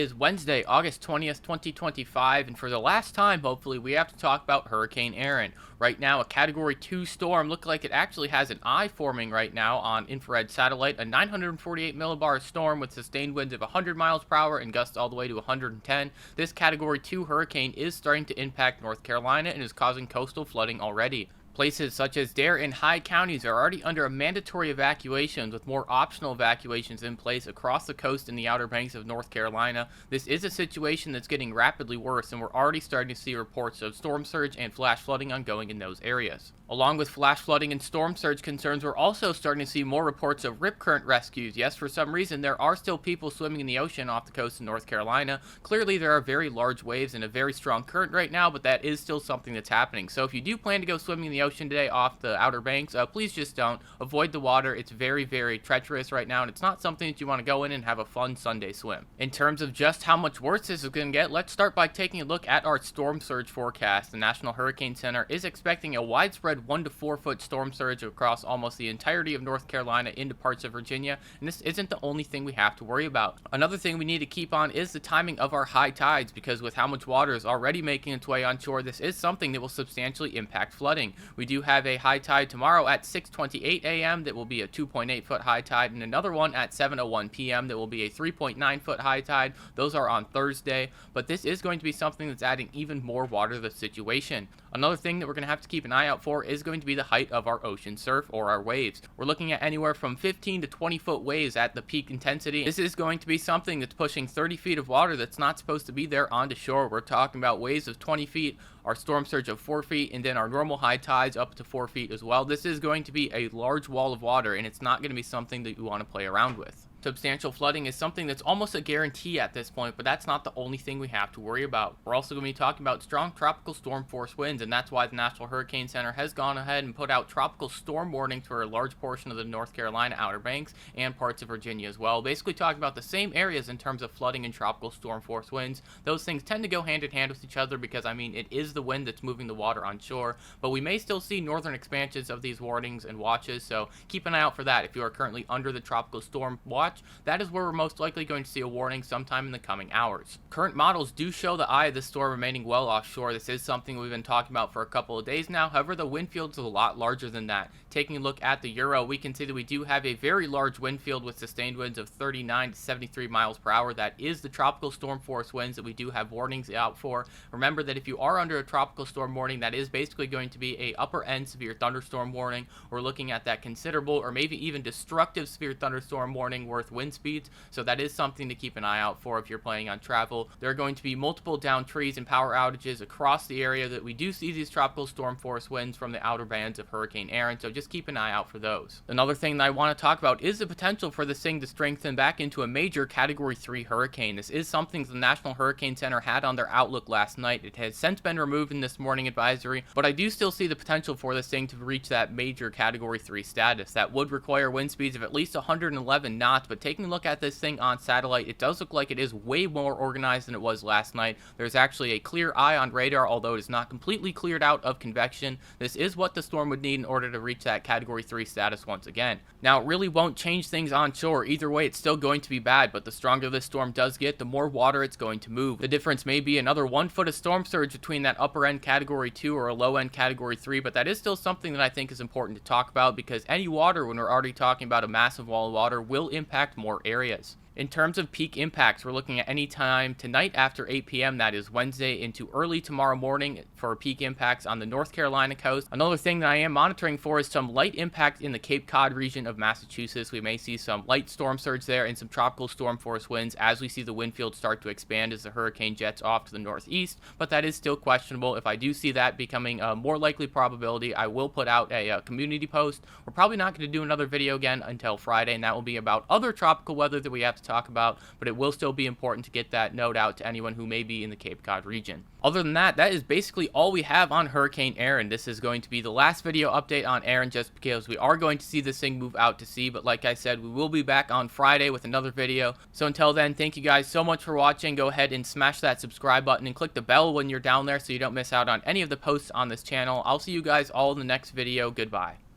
Is Wednesday, August 20th, 2025, and for the last time, hopefully, we have to talk about Hurricane Erin. Right now, a Category 2 storm looks like it actually has an eye forming right now on infrared satellite, a 948 millibar storm with sustained winds of 100 miles per hour and gusts all the way to 110. This Category 2 hurricane is starting to impact North Carolina and is causing coastal flooding already. Places such as Dare and Hyde counties are already under a mandatory evacuations with more optional evacuations in place across the coast and the Outer Banks of North Carolina. This is a situation that's getting rapidly worse, and we're already starting to see reports of storm surge and flash flooding ongoing in those areas. Along with flash flooding and storm surge concerns, we're also starting to see more reports of rip current rescues. Yes, for some reason, there are still people swimming in the ocean off the coast of North Carolina. Clearly, there are very large waves and a very strong current right now, but that is still something that's happening. So if you do plan to go swimming in the ocean today off the Outer Banks, please just don't. Avoid the water. It's very, very treacherous right now, and it's not something that you want to go in and have a fun Sunday swim. In terms of just how much worse this is going to get, let's start by taking a look at our storm surge forecast. The National Hurricane Center is expecting a widespread 1 to 4 foot storm surge across almost the entirety of North Carolina into parts of Virginia, and this isn't the only thing we have to worry about. Another thing we need to keep on is the timing of our high tides, because with how much water is already making its way onshore, this is something that will substantially impact flooding. We do have a high tide tomorrow at 6:28 a.m. that will be a 2.8 foot high tide, and another one at 7:01 p.m. that will be a 3.9 foot high tide. Those are on Thursday, but this is going to be something that's adding even more water to the situation. Another thing that we're going to have to keep an eye out for is going to be the height of our ocean surf or our waves. We're looking at anywhere from 15 to 20 foot waves at the peak intensity. This is going to be something that's pushing 30 feet of water that's not supposed to be there onto shore. We're talking about waves of 20 feet, our storm surge of 4 feet, and then our normal high tides up to 4 feet as well. This is going to be a large wall of water, and it's not going to be something that you want to play around with. Substantial flooding is something that's almost a guarantee at this point, but that's not the only thing we have to worry about. We're also going to be talking about strong tropical storm force winds, and that's why the National Hurricane Center has gone ahead and put out tropical storm warnings for a large portion of the North Carolina Outer Banks and parts of Virginia as well. Basically talking about the same areas in terms of flooding and tropical storm force winds. Those things tend to go hand in hand with each other because, I mean, it is the wind that's moving the water on shore, but we may still see northern expansions of these warnings and watches, so keep an eye out for that. If you are currently under the tropical storm watch, that is where we're most likely going to see a warning sometime in the coming hours. Current models do show the eye of the storm remaining well offshore. This is something we've been talking about for a couple of days now. However, the wind field is a lot larger than that. Taking a look at the Euro, we can see that we do have a very large wind field with sustained winds of 39 to 73 miles per hour. That is the tropical storm force winds that we do have warnings out for. Remember that if you are under a tropical storm warning, that is basically going to be a upper end severe thunderstorm warning. We're looking at that considerable or maybe even destructive severe thunderstorm warning worth wind speeds, so that is something to keep an eye out for if you're planning on travel. There are going to be multiple downed trees and power outages across the area that we do see these tropical storm force winds from the outer bands of Hurricane Erin, so just keep an eye out for those. Another thing that I want to talk about is the potential for this thing to strengthen back into a major Category 3 hurricane. This is something the National Hurricane Center had on their outlook last night. It has since been removed in this morning advisory, but I do still see the potential for this thing to reach that major Category 3 status. That would require wind speeds of at least 111 knots, but taking a look at this thing on satellite, it does look like it is way more organized than it was last night. There's actually a clear eye on radar, although it is not completely cleared out of convection. This is what the storm would need in order to reach that Category 3 status once again. Now, it really won't change things on shore. Either way, it's still going to be bad, but the stronger this storm does get, the more water it's going to move. The difference may be another 1 foot of storm surge between that upper end Category 2 or a low end Category 3, but that is still something that I think is important to talk about, because any water, when we're already talking about a massive wall of water, will impact more areas. In terms of peak impacts, we're looking at any time tonight after 8 p.m., that is Wednesday, into early tomorrow morning for peak impacts on the North Carolina coast. Another thing that I am monitoring for is some light impact in the Cape Cod region of Massachusetts. We may see some light storm surge there and some tropical storm force winds as we see the wind field start to expand as the hurricane jets off to the northeast, but that is still questionable. If I do see that becoming a more likely probability, I will put out a community post. We're probably not going to do another video again until Friday, and that will be about other tropical weather that we have to talk about, but it will still be important to get that note out to anyone who may be in the Cape Cod region. Other than that, that is basically all we have on Hurricane Erin. This is going to be the last video update on Erin, just because we are going to see this thing move out to sea, but like I said, we will be back on Friday with another video. So until then, thank you guys so much for watching. Go ahead and smash that subscribe button and click the bell when you're down there so you don't miss out on any of the posts on this channel. I'll see you guys all in the next video. Goodbye.